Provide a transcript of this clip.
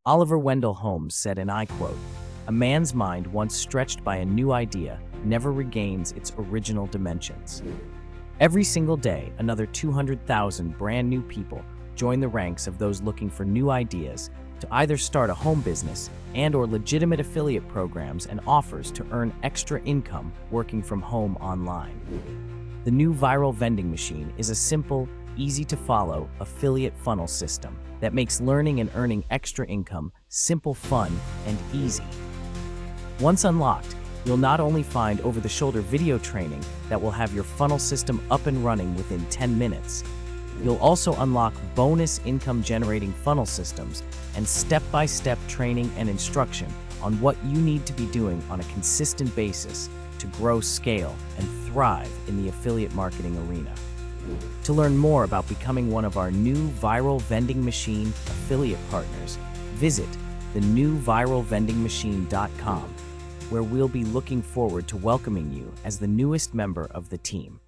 Oliver Wendall Holmes said, and I quote, "A man's mind once stretched by a new idea never regains its original dimensions." Every single day, another 200,000 brand new people join the ranks of those looking for new ideas to either start a home business and/or legitimate affiliate programs and offers to earn extra income working from home online. The new viral vending machine is a simple, easy-to-follow affiliate funnel system that makes learning and earning extra income simple, fun, and easy. Once unlocked, you'll not only find over-the-shoulder video training that will have your funnel system up and running within 10 minutes, you'll also unlock bonus income-generating funnel systems and step-by-step training and instruction on what you need to be doing on a consistent basis to grow, scale, and thrive in the affiliate marketing arena. To learn more about becoming one of our new Viral Vending Machine affiliate partners, visit thenewviralvendingmachine.com, where we'll be looking forward to welcoming you as the newest member of the team.